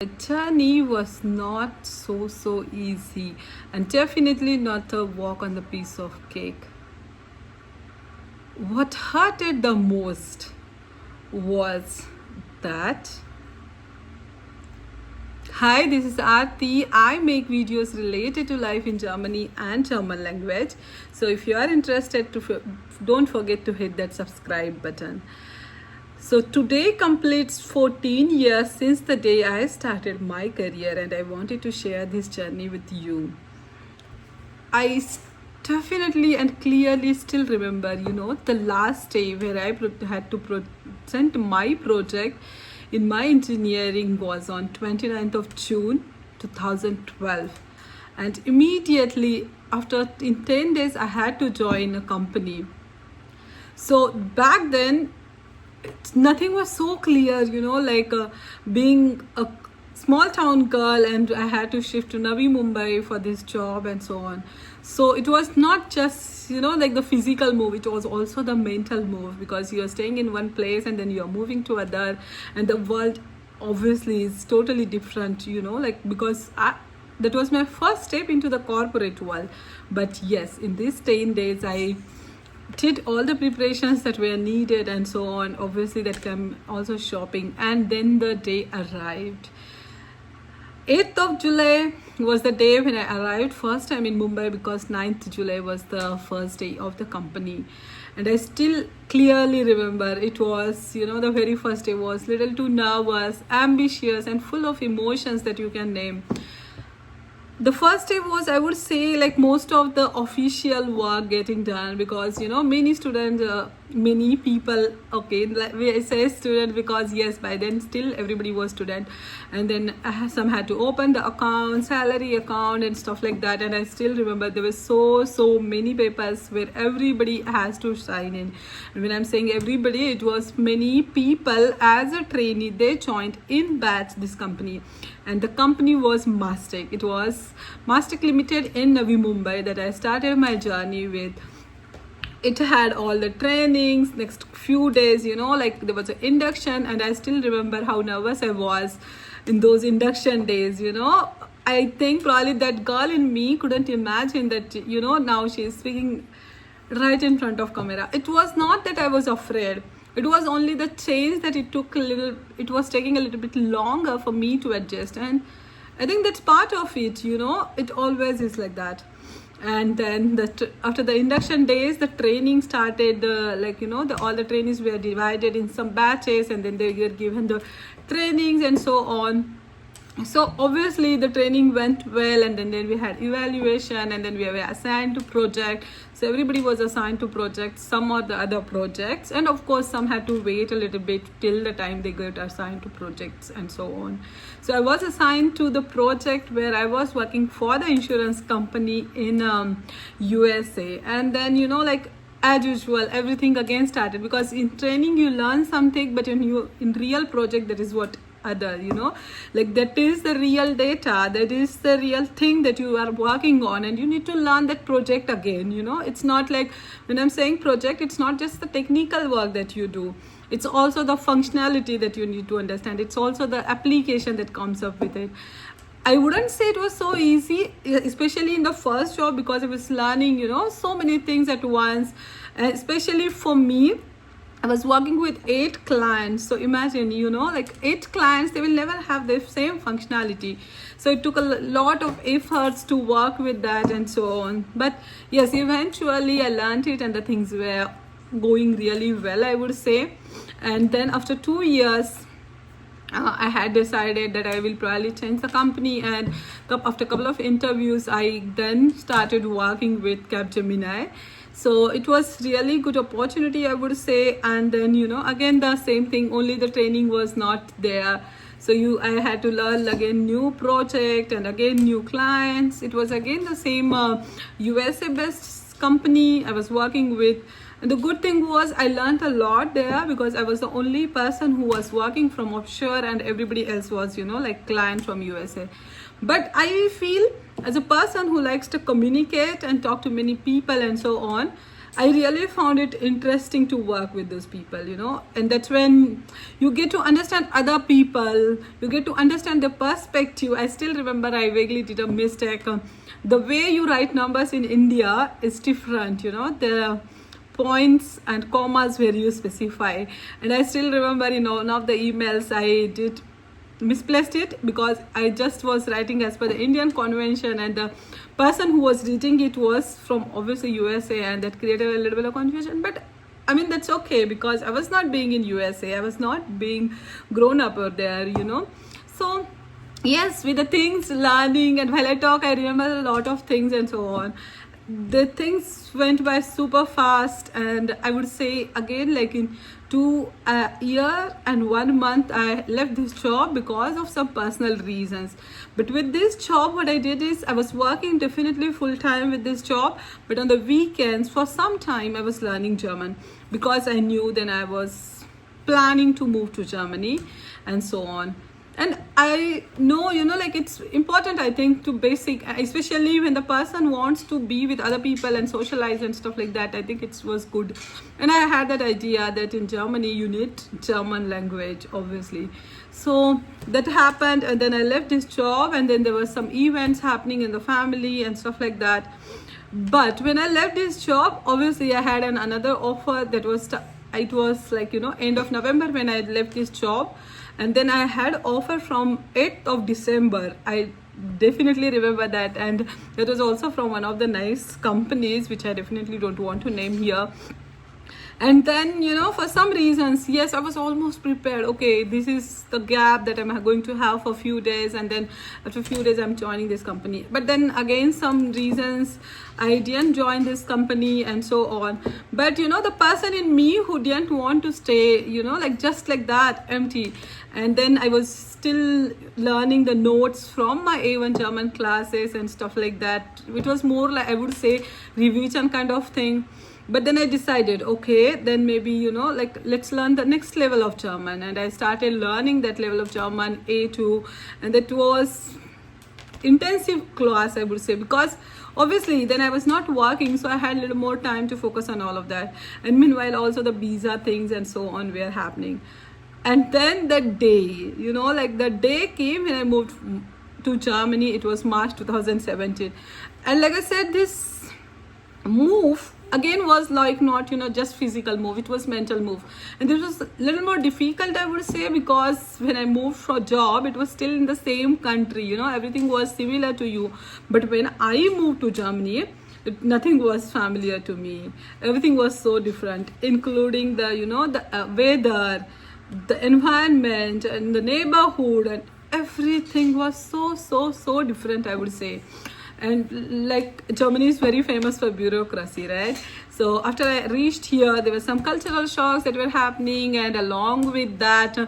The journey was not so easy, and definitely not a walk on the piece of cake. What hurted the most was that, hi, this is Aarti. I make videos related to life in Germany and German language. So if you are interested, don't forget to hit that subscribe button. So today completes 14 years since the day I started my career, and I wanted to share this journey with you. Definitely and clearly still remember, the last day where I had to present my project in my engineering was on 29th of June 2012. And immediately after, in 10 days, I had to join a company. So back then, nothing was so clear, like being a small town girl, and I had to shift to Navi Mumbai for this job and so on. So it was not just, like the physical move, it was also the mental move, because you're staying in one place and then you're moving to other, and the world obviously is totally different, because that was my first step into the corporate world. But yes, in these 10 days, I did all the preparations that were needed and so on. Obviously that came also shopping, and then the day arrived. 8th of July was the day when I arrived first time in Mumbai, because 9th July was the first day of the company. And I still clearly remember it was, the very first day was little too nervous, ambitious, and full of emotions that you can name. The first step was, I would say, like most of the official work getting done, because many students, many people, okay, like we say student because yes, by then still everybody was student, and then some had to open the account, salary account and stuff like that. And I still remember there were so many papers where everybody has to sign in. And when I'm saying everybody, it was many people as a trainee. They joined in batch this company, and the company was Mastek. It was Mastek Limited in Navi Mumbai that I started my journey with. It had all the trainings. Next few days, like there was an induction, and I still remember how nervous I was in those induction days. I think probably that girl in me couldn't imagine that, now she's speaking right in front of camera. It was not that I was afraid. It was only the change that it was taking a little bit longer for me to adjust. And I think that's part of it, it always is like that. And then after the induction days, the training started, all the trainings were divided in some batches, and then they were given the trainings and so on. So obviously the training went well, and then we had evaluation, and then we were assigned to project. So everybody was assigned to projects, some or the other projects, and of course some had to wait a little bit till the time they got assigned to projects and so on. So I was assigned to the project where I was working for the insurance company in USA. And then like as usual, everything again started, because in training you learn something, but in real project, that is what other, like that is the real data, that is the real thing that you are working on, and you need to learn that project again. It's not like, when I'm saying project, it's not just the technical work that you do, it's also the functionality that you need to understand, it's also the application that comes up with it. I wouldn't say it was so easy, especially in the first job, because I was learning, so many things at once. And especially for me, I was working with 8 clients. So imagine, like 8 clients, they will never have the same functionality. So it took a lot of efforts to work with that and so on. But yes, eventually I learned it, and the things were going really well, I would say. And then after 2 years, I had decided that I will probably change the company, and after a couple of interviews, I then started working with Capgemini. So it was really good opportunity, I would say. And then again the same thing, only the training was not there. So I had to learn again new project and again new clients. It was again the same USA based company I was working with. And the good thing was I learned a lot there, because I was the only person who was working from offshore, and everybody else was, like client from USA. But I feel, as a person who likes to communicate and talk to many people and so on, I really found it interesting to work with those people, and that's when you get to understand other people, you get to understand their perspective. I still remember I vaguely did a mistake. The way you write numbers in India is different, the points and commas where you specify. And I still remember in one of the emails I did misplaced it because I just was writing as per the Indian convention, and the person who was reading it was from obviously USA, and that created a little bit of confusion. But I mean, that's okay because I was not being in USA, I was not being grown up out there, So yes, with the things learning, and while I talk I remember a lot of things and so on. The things went by super fast, and I would say again, like in 2 years and 1 month I left this job because of some personal reasons. But with this job, what I did is I was working definitely full time with this job, but on the weekends for some time I was learning German because I knew then I was planning to move to Germany and so on. And I know, like it's important, I think, to basic, especially when the person wants to be with other people and socialize and stuff like that. I think it was good. And I had that idea that in Germany you need German language, obviously. So that happened, and then I left this job, and then there were some events happening in the family and stuff like that. But when I left this job, obviously I had another offer that was, it was like, end of November when I left this job. And then I had offer from 8th of December. I definitely remember that. And that was also from one of the nice companies, which I definitely don't want to name here. And then, for some reasons, yes, I was almost prepared. Okay, this is the gap that I'm going to have for a few days. And then after a few days, I'm joining this company. But then again, some reasons, I didn't join this company and so on. But, the person in me who didn't want to stay, like just like that, empty. And then I was still learning the notes from my A1 German classes and stuff like that. It was more like, I would say, revision kind of thing. But then I decided, okay, then maybe, like let's learn the next level of German. And I started learning that level of German, A2. And that was intensive class, I would say, because obviously then I was not working, so I had a little more time to focus on all of that. And meanwhile, also the visa things and so on were happening. And then the day, like the day came when I moved to Germany. It was March 2017. And like I said, this move again was like not, just physical move. It was mental move. And this was a little more difficult, I would say, because when I moved for a job, it was still in the same country, everything was similar to you. But when I moved to Germany, nothing was familiar to me. Everything was so different, including the, the weather, the environment and the neighborhood, and everything was so different, I would say. And like Germany is very famous for bureaucracy, right? So after I reached here, there were some cultural shocks that were happening, and along with that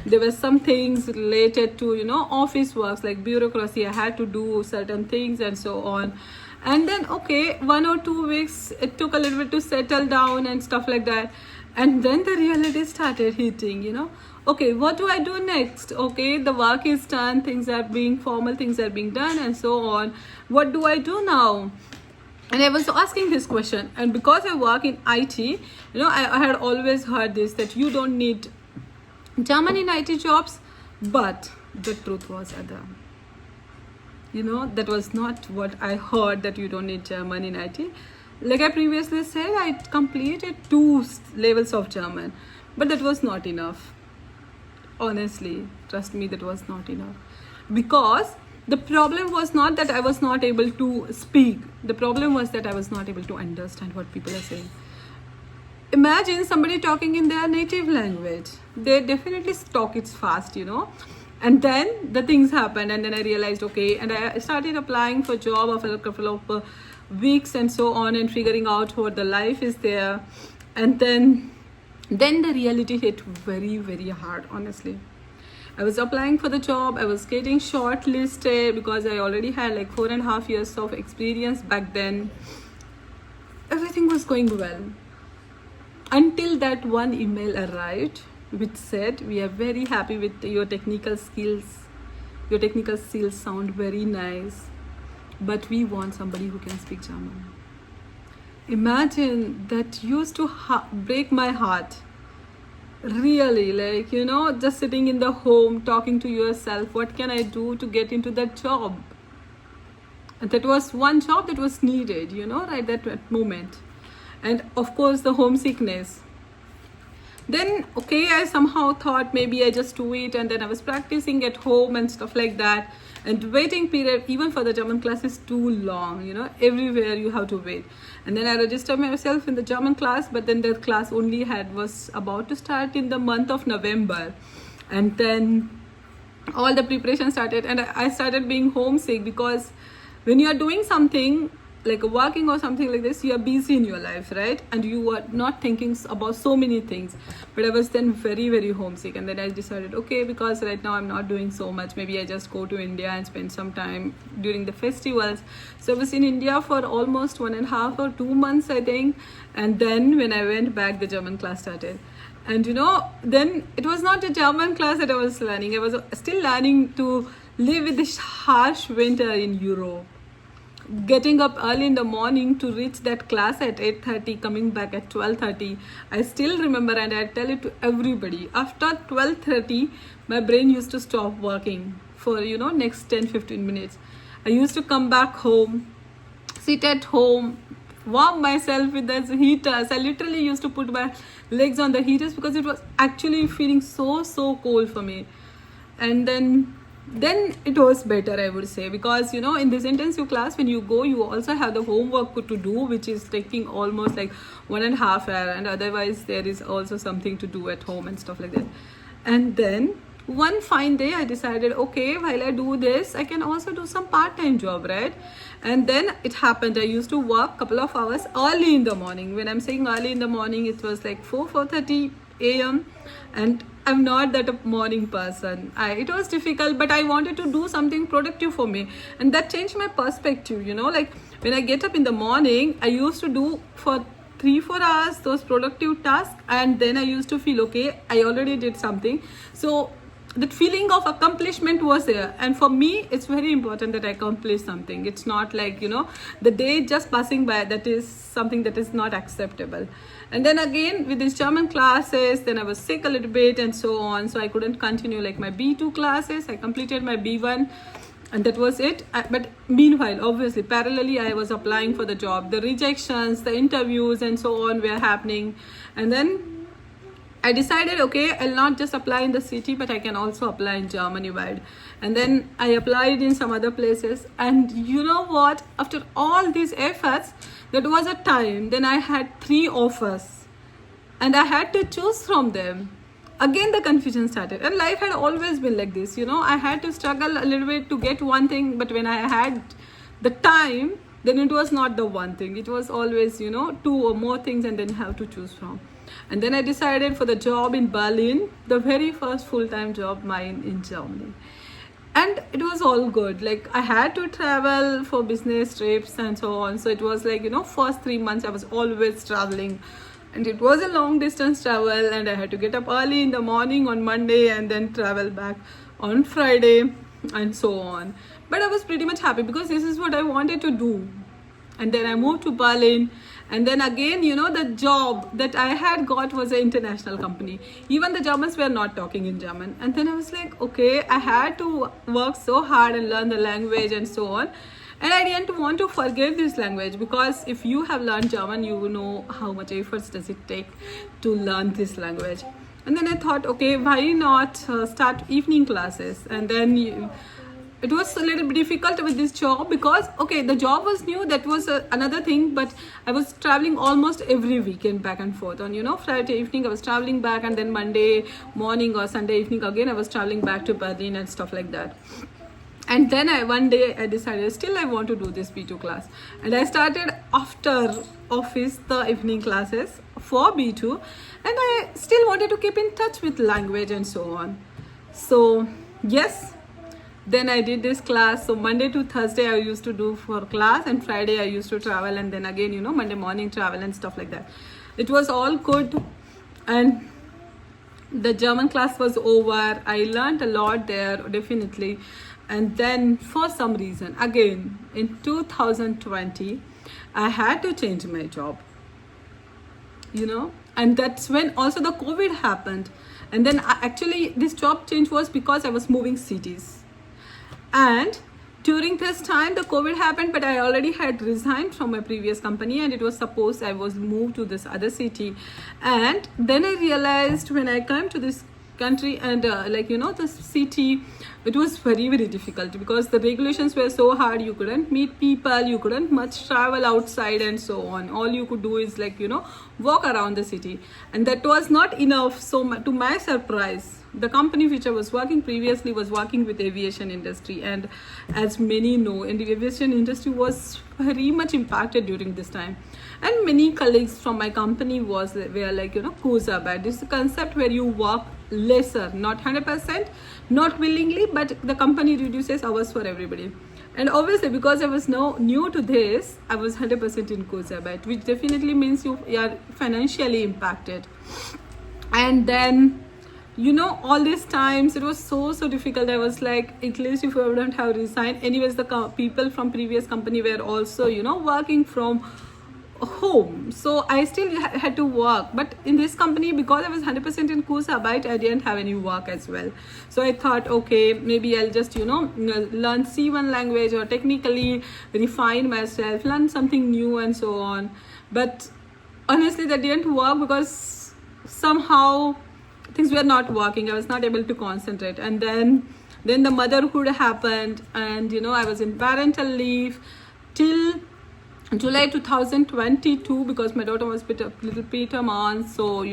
there were some things related to office works like bureaucracy. I had to do certain things and so on. And then 1 or 2 weeks it took a little bit to settle down and stuff like that. And then the reality started hitting, okay, what do I do next? Okay, the work is done, things are being formal, things are being done and so on. What do I do now? And I was asking this question. And because I work in IT, I had always heard this, that you don't need German in IT jobs. But the truth was other. That was not what I heard, that you don't need German in IT. Like I previously said, I completed 2 levels of German, but that was not enough. Honestly, trust me, that was not enough. Because the problem was not that I was not able to speak. The problem was that I was not able to understand what people are saying. Imagine somebody talking in their native language. They definitely talk it fast, And then the things happened, and then I realized, okay, and I started applying for job after a couple of weeks and so on, and figuring out what the life is there. And then the reality hit very, very hard, honestly. I was applying for the job, I was getting shortlisted because I already had like 4.5 years of experience back then. Everything was going well until that one email arrived which said, we are very happy with your technical skills. Your technical skills sound very nice, but we want somebody who can speak German. Imagine that used to break my heart. Really, like, just sitting in the home talking to yourself, what can I do to get into that job? And that was one job that was needed, right, that moment. And of course, the homesickness. Then, okay, I somehow thought maybe I just do it, and then I was practicing at home and stuff like that. And waiting period, even for the German class, is too long, everywhere you have to wait. And then I registered myself in the German class, but then the class was about to start in the month of November. And then all the preparation started, and I started being homesick, because when you are doing something like working or something like this, you are busy in your life, right? And you are not thinking about so many things. But I was then very, very homesick, and then I decided, okay, because right now I'm not doing so much, maybe I just go to India and spend some time during the festivals. So I was in India for almost 1.5 or 2 months, I think. And then when I went back, the German class started. And then it was not a German class that I was learning. I was still learning to live with this harsh winter in Europe. Getting up early in the morning to reach that class at 8:30, coming back at 12:30. I still remember, and I tell it to everybody, after 12:30 my brain used to stop working for next 10-15 minutes. I used to come back home, sit at home, warm myself with the heaters. I literally used to put my legs on the heaters, because it was actually feeling so cold for me. And then it was better, I would say, because in this intensive class, when you go, you also have the homework to do, which is taking almost like 1.5 hours, and otherwise there is also something to do at home and stuff like that. And then one fine day I decided, okay, while I do this, I can also do some part-time job, right? And then it happened, I used to work couple of hours early in the morning. When I'm saying early in the morning, it was like 4:30 a.m. and I'm not that a morning person. It was difficult, but I wanted to do something productive for me, and that changed my perspective. Like when I get up in the morning, I used to do for 3-4 hours those productive tasks, and then I used to feel, okay, I already did something. So that feeling of accomplishment was there, and for me it's very important that I accomplish something. It's not like the day just passing by, that is something that is not acceptable. And then again with these German classes, then I was sick a little bit and so on, so I couldn't continue like my B2 classes. I completed my B1, and that was it. But meanwhile, obviously parallelly, I was applying for the job. The rejections, the interviews and so on were happening. And then I decided, okay, I'll not just apply in the city, but I can also apply in Germany wide. And then I applied in some other places. And you know what? After all these efforts, there was a time, then I had 3 offers. And I had to choose from them. Again, the confusion started. And life had always been like this. I had to struggle a little bit to get one thing. But when I had the time, then it was not the one thing. It was always, 2 or more things, and then have to choose from. And then I decided for the job in Berlin, the very first full-time job mine in Germany. And it was all good. Like I had to travel for business trips and so on. So it was like, first 3 months I was always traveling. And it was a long distance travel, and I had to get up early in the morning on Monday and then travel back on Friday and so on. But I was pretty much happy, because this is what I wanted to do. And then I moved to Berlin. And then again, the job that I had got was an international company. Even the Germans were not talking in German. And then I was like, okay, I had to work so hard and learn the language and so on. And I didn't want to forget this language, because if you have learned German, you know how much efforts does it take to learn this language. And then I thought, okay, why not start evening classes? And then it was a little bit difficult with this job, because okay, the job was new, that was another thing, but I was traveling almost every weekend back and forth. On Friday evening I was traveling back, and then Monday morning or Sunday evening again I was traveling back to Berlin and stuff like that. And then one day I decided still I want to do this B2 class, and I started after office the evening classes for B2, and I still wanted to keep in touch with language and so on. So yes, then I did this class. So Monday to Thursday I used to do for class, and Friday I used to travel, and then again Monday morning travel and stuff like that. It was all good, and the German class was over. I learned a lot there, definitely. And then for some reason, again in 2020, I had to change my job, and that's when also the COVID happened. And then actually this job change was because I was moving cities. And during this time the COVID happened, but I already had resigned from my previous company, and it was supposed I was moved to this other city. And then I realized when I came to this country and the city, it was very, very difficult because the regulations were so hard. You couldn't meet people, you couldn't much travel outside and so on. All you could do is walk around the city, and that was not enough. So to my surprise, the company which I was working previously was working with aviation industry, and as many know, and the aviation industry was very much impacted during this time. And many colleagues from my company were Kurzarbeit. This is a concept where you work lesser, not 100%, not willingly, but the company reduces hours for everybody. And obviously, because I was now new to this, I was 100% in Kurzarbeit, which definitely means you are financially impacted. And then all these times it was so difficult. I was like, at least if I wouldn't have resigned. Anyways, the people from previous company were also working from home, so I still had to work. But in this company, because I was 100% in Kurzarbeit, I didn't have any work as well. So I thought, okay, maybe I'll just learn C1 language, or technically refine myself, learn something new and so on. But honestly, that didn't work because somehow things were not working. I was not able to concentrate. And then the motherhood happened, and I was in parental leave till July 2022 because my daughter was little preterm, so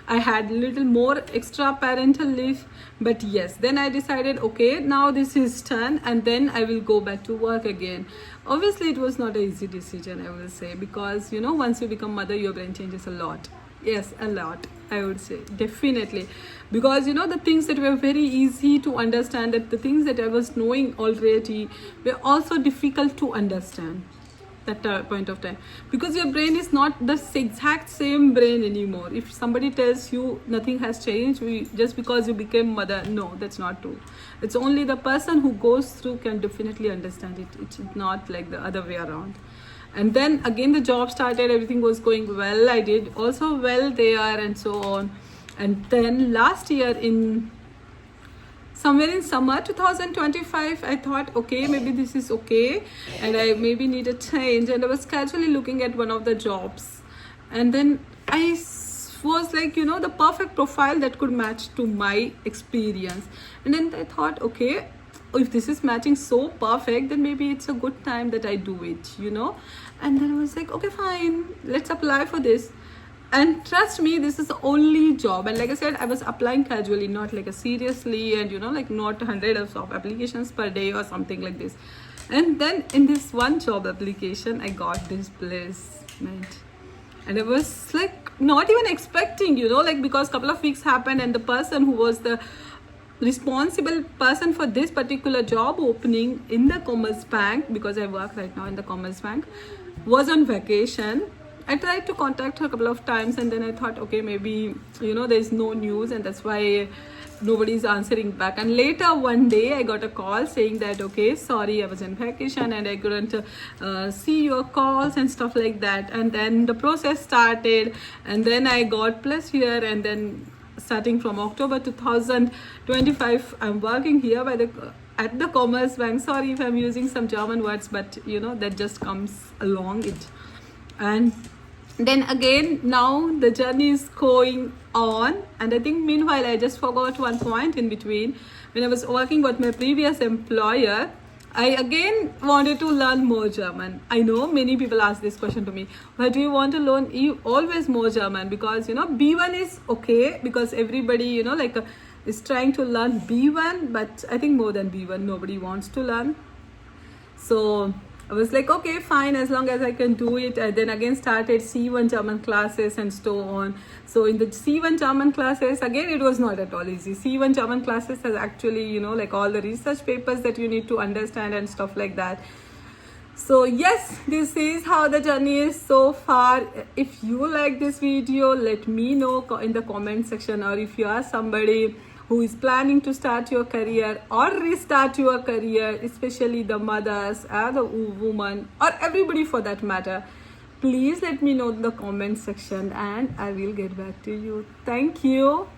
I had little more extra parental leave. But yes, then I decided, okay, now this is done, and then I will go back to work again. Obviously, it was not an easy decision, I will say, because once you become mother, your brain changes a lot. Yes, a lot, I would say, definitely. Because the things that were very easy to understand, that the things that I was knowing already were also difficult to understand that point of time, because your brain is not the exact same brain anymore. If somebody tells you nothing has changed just because you became mother, no, that's not true. It's only the person who goes through can definitely understand it. It's not like the other way around. And then again the job started, everything was going well, I did also well there and so on. And then last year, in somewhere in summer 2025, I thought, okay, maybe this is okay, and I maybe need a change. And I was casually looking at one of the jobs, and then I was like, the perfect profile that could match to my experience. And then I thought, okay, if this is matching so perfect, then maybe it's a good time that I do it. And then I was like, okay, fine, let's apply for this. And trust me, this is the only job. And like I said, I was applying casually, not seriously, and not hundreds of applications per day or something like this. And then in this one job application, I got this placement, and I was not even expecting, because a couple of weeks happened, and the person who was the responsible person for this particular job opening in the Commerce Bank, because I work right now in the Commerce Bank, was on vacation. I tried to contact her a couple of times, and then I thought, okay, maybe there's no news, and that's why nobody's answering back. And later one day I got a call saying that, okay, sorry, I was on vacation and I couldn't see your calls and stuff like that. And then the process started, and then I got plus here, and then starting from October 2025, I'm working here at the Commerce Bank. Sorry if I'm using some German words, but that just comes along it. And then again, now the journey is going on. And I think meanwhile, I just forgot one point in between. When I was working with my previous employer, I again wanted to learn more German. I know many people ask this question to me, why do you want to learn always more German? Because B1 is okay, because everybody is trying to learn B1, but I think more than B1 nobody wants to learn. So I was like, okay, fine, as long as I can do it. I then again started C1 German classes and so on. So in the C1 German classes, again, it was not at all easy. C1 German classes has actually, all the research papers that you need to understand and stuff like that. So yes, this is how the journey is so far. If you like this video, let me know in the comment section, or if you are somebody who is planning to start your career or restart your career, especially the mothers or the women or everybody for that matter. Please let me know in the comment section and I will get back to you. Thank you.